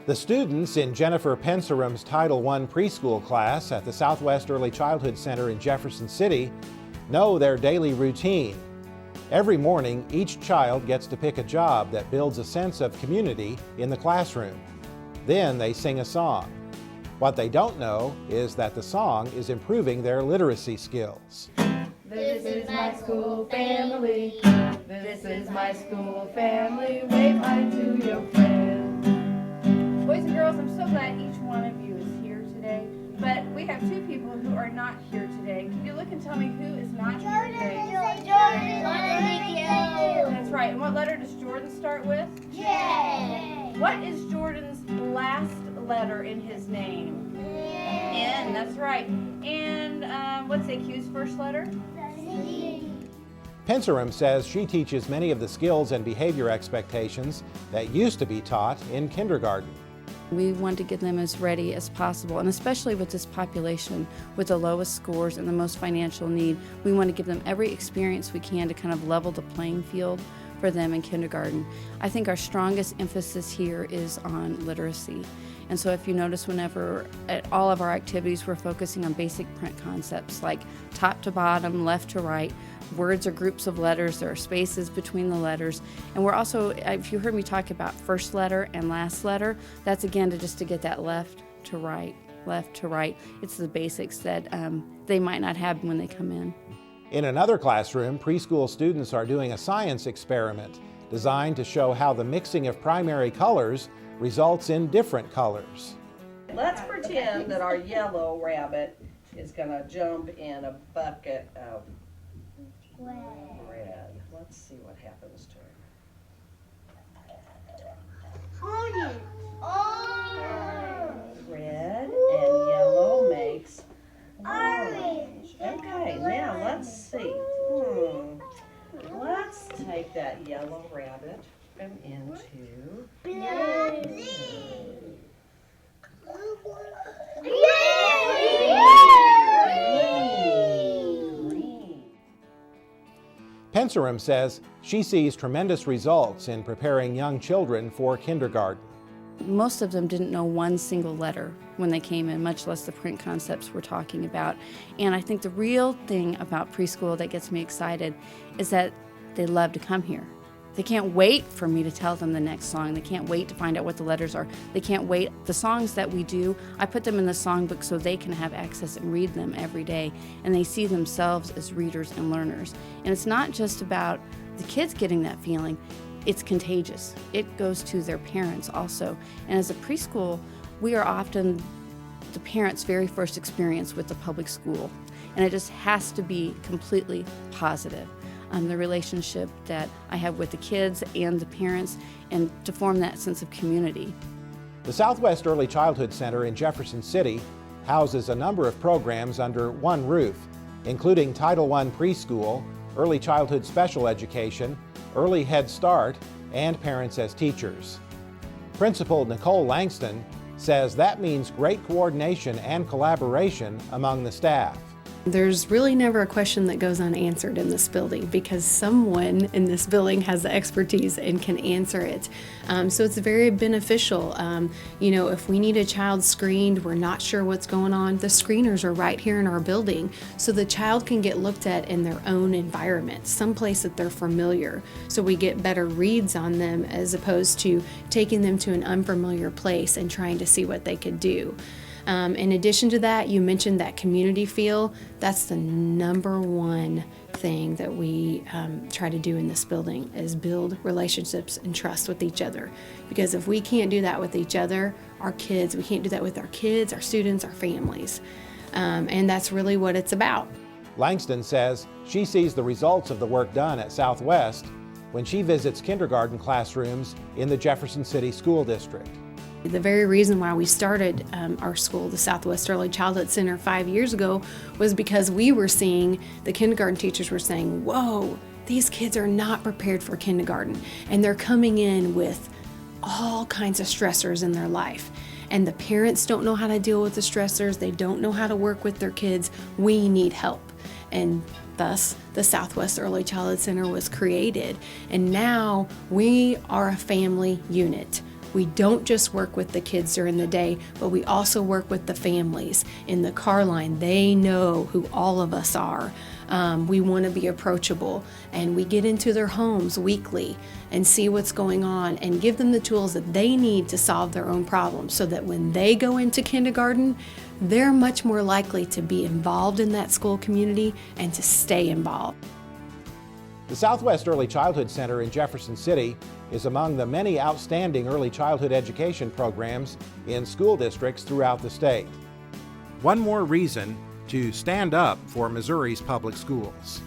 The students in Jennifer Penserum's Title I preschool class at the Southwest Early Childhood Center in Jefferson City know their daily routine. Every morning, each child gets to pick a job that builds a sense of community in the classroom. Then they sing a song. What they don't know is that the song is improving their literacy skills. This is my school family. This is my school family. Wave hi to your friends. Boys and girls, I'm so glad each one of you is here today. But we have two people who are not here today. Can you look and tell me who is not here today? Jordan. That's right. And what letter does Jordan start with? J. What is Jordan's last letter in his name? N. That's right. And what's AQ's first letter? Penserum says she teaches many of the skills and behavior expectations that used to be taught in kindergarten. We want to get them as ready as possible, and especially with this population with the lowest scores and the most financial need, we want to give them every experience we can to kind of level the playing field for them in kindergarten. I think our strongest emphasis here is on literacy. And so if you notice, whenever at all of our activities, we're focusing on basic print concepts like top to bottom, left to right. Words are groups of letters, there are spaces between the letters. And we're also, if you heard me talk about first letter and last letter, that's again to get that left to right, left to right. It's the basics that they might not have when they come in. In another classroom, preschool students are doing a science experiment designed to show how the mixing of primary colors results in different colors. Let's pretend that our yellow rabbit is going to jump in a bucket of red. Let's see what happens to him. Red and yellow makes orange. Okay, now let's see. Let's take that yellow rabbit and into blue. Penserum says she sees tremendous results in preparing young children for kindergarten. Most of them didn't know one single letter when they came in, much less the print concepts we're talking about. And I think the real thing about preschool that gets me excited is that they love to come here. They can't wait for me to tell them the next song. They can't wait to find out what the letters are. They can't wait. The songs that we do, I put them in the songbook so they can have access and read them every day. And they see themselves as readers and learners. And it's not just about the kids getting that feeling. It's contagious. It goes to their parents also. And as a preschool, we are often the parents' very first experience with the public school. And it just has to be completely positive. The relationship that I have with the kids and the parents, and to form that sense of community. The Southwest Early Childhood Center in Jefferson City houses a number of programs under one roof, including Title I preschool, early childhood special education, early Head Start, and parents as teachers. Principal Nicole Langston says that means great coordination and collaboration among the staff. There's really never a question that goes unanswered in this building because someone in this building has the expertise and can answer it. So it's very beneficial. If we need a child screened, we're not sure what's going on, the screeners are right here in our building so the child can get looked at in their own environment, someplace that they're familiar, so we get better reads on them as opposed to taking them to an unfamiliar place and trying to see what they could do. In addition to that, you mentioned that community feel. That's the number one thing that we try to do in this building is build relationships and trust with each other. Because if we can't do that with each other, we can't do that with our kids, our students, our families. And that's really what it's about. Langston says she sees the results of the work done at Southwest when she visits kindergarten classrooms in the Jefferson City School District. The very reason why we started our school, the Southwest Early Childhood Center, 5 years ago was because we were seeing, the kindergarten teachers were saying, whoa, these kids are not prepared for kindergarten, and they're coming in with all kinds of stressors in their life. And the parents don't know how to deal with the stressors, they don't know how to work with their kids. We need help. And thus, the Southwest Early Childhood Center was created. And now we are a family unit. We don't just work with the kids during the day, but we also work with the families. In the car line, they know who all of us are. We want to be approachable, and we get into their homes weekly and see what's going on and give them the tools that they need to solve their own problems, so that when they go into kindergarten, they're much more likely to be involved in that school community and to stay involved. The Southwest Early Childhood Center in Jefferson City is among the many outstanding early childhood education programs in school districts throughout the state. One more reason to stand up for Missouri's public schools.